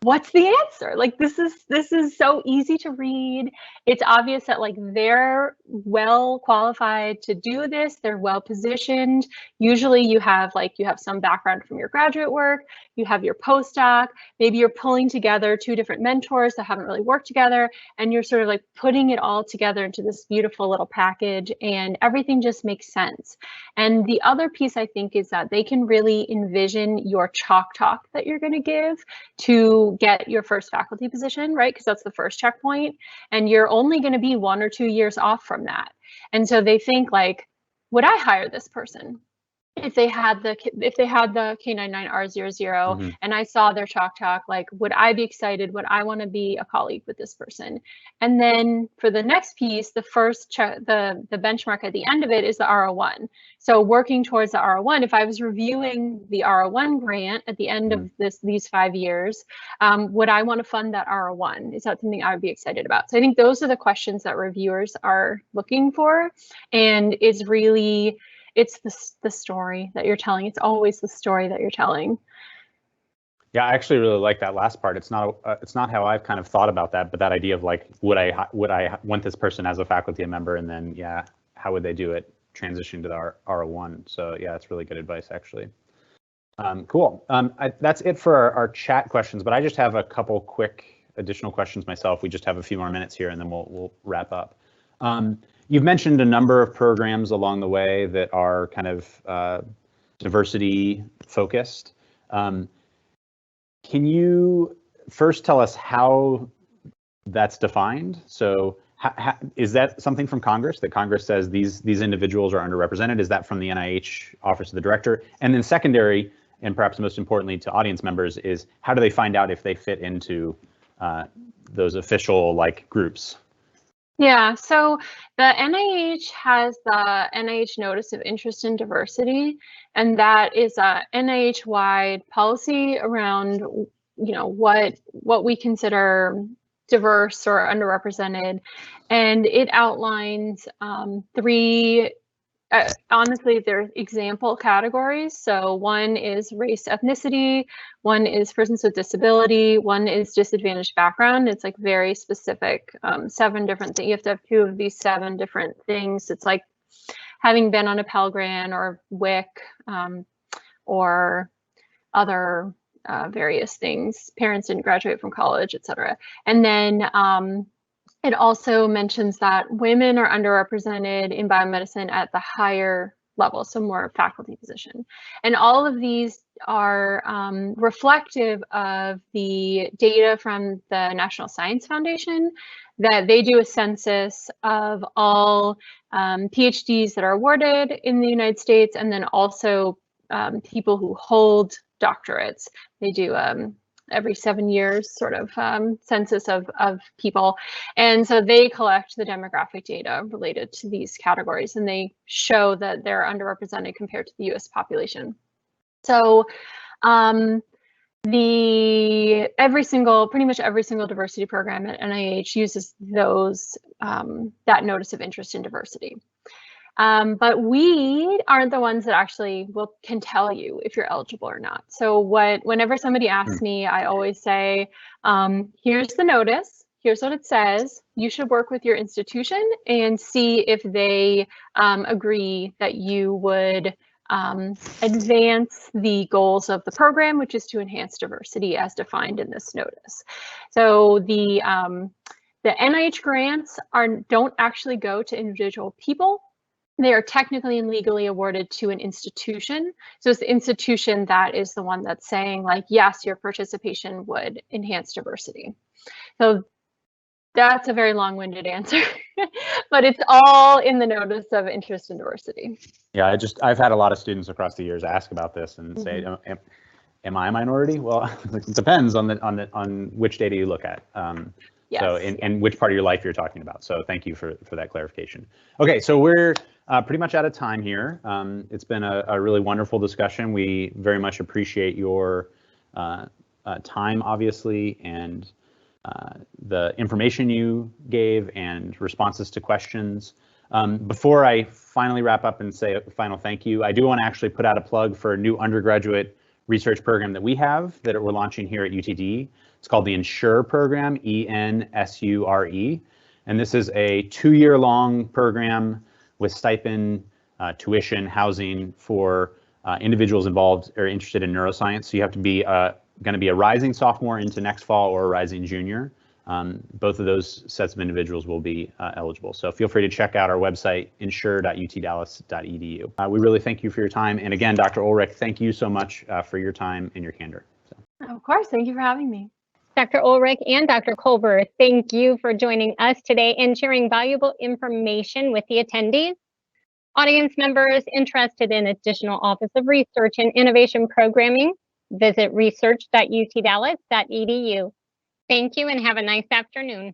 what's the answer? Like, this is so easy to read. It's obvious that like they're well qualified to do this. They're well positioned. Usually you have some background from your graduate work, you have your postdoc, maybe you're pulling together 2 different mentors that haven't really worked together, and you're sort of like putting it all together into this beautiful little package, and everything just makes sense. And the other piece I think is that they can really envision your chalk talk that you're going to give to get your first faculty position, right? Because that's the first checkpoint, and you're only going to be 1 or 2 years off from that. And so they think like, would I hire this person if they had the K99R00 and I saw their chalk talk? Like, would I be excited? Would I want to be a colleague with this person? And then for the next piece, the first the benchmark at the end of it is the R01. So working towards the R01, if I was reviewing the R01 grant at the end of these 5 years, would I want to fund that R01? Is that something I would be excited about? So I think those are the questions that reviewers are looking for, and it's really, it's the story that you're telling. It's always the story that you're telling. Yeah, I actually really like that last part. It's not how I've kind of thought about that, but that idea of like, would I want this person as a faculty member, and then yeah, how would they do it transitioning to the R01? So yeah, it's really good advice actually. Cool. That's it for our chat questions, but I just have a couple quick additional questions myself. We just have a few more minutes here and then we'll wrap up. You've mentioned a number of programs along the way that are kind of diversity focused. Can you first tell us how that's defined? So is that something from Congress, that Congress says these individuals are underrepresented? Is that from the NIH Office of the Director? And then secondary, and perhaps most importantly to audience members, is how do they find out if they fit into those official groups? Yeah, so the NIH has the NIH Notice of Interest in Diversity, and that is a NIH-wide policy around, what we consider diverse or underrepresented, and it outlines three. Honestly, they're example categories. So one is race, ethnicity, one is persons with disability, one is disadvantaged background. It's very specific, 7 different things. You have to have 2 of these 7 different things. It's like having been on a Pell Grant or WIC or other various things. Parents didn't graduate from college, etc. And then it also mentions that women are underrepresented in biomedicine at the higher level, so more faculty position. And all of these are reflective of the data from the National Science Foundation, that they do a census of all PhDs that are awarded in the United States, and then also people who hold doctorates. They do every 7 years sort of census of people. And so they collect the demographic data related to these categories, and they show that they're underrepresented compared to the US population. So pretty much every single diversity program at NIH uses those, that notice of interest in diversity. But we aren't the ones that actually can tell you if you're eligible or not. So whenever somebody asks me, I always say, here's the notice, here's what it says. You should work with your institution and see if they agree that you would advance the goals of the program, which is to enhance diversity as defined in this notice. So the NIH grants don't actually go to individual people. They are technically and legally awarded to an institution. So it's the institution that is the one that's saying, yes, your participation would enhance diversity. So that's a very long-winded answer, but it's all in the notice of interest in diversity. Yeah, I've had a lot of students across the years ask about this and say, am I a minority? Well, it depends on which data you look at. Yes. So, and which part of your life you're talking about. So thank you for that clarification. Okay, so we're pretty much out of time here. It's been a really wonderful discussion. We very much appreciate your time, obviously, and the information you gave and responses to questions. Before I finally wrap up and say a final thank you, I do want to actually put out a plug for a new undergraduate research program that we have that we're launching here at UTD. It's called the Ensure program, ENSURE. And this is a 2-year-long program with stipend, tuition, housing for individuals involved or interested in neuroscience. So you have to be going to be a rising sophomore into next fall or a rising junior. Both of those sets of individuals will be eligible. So feel free to check out our website, ensure.utdallas.edu. We really thank you for your time. And again, Dr. Ullrich, thank you so much for your time and your candor. So. Of course, thank you for having me. Dr. Ullrich and Dr. Colbert, thank you for joining us today and sharing valuable information with the attendees. Audience members interested in additional Office of Research and Innovation programming, visit research.utdallas.edu. Thank you and have a nice afternoon.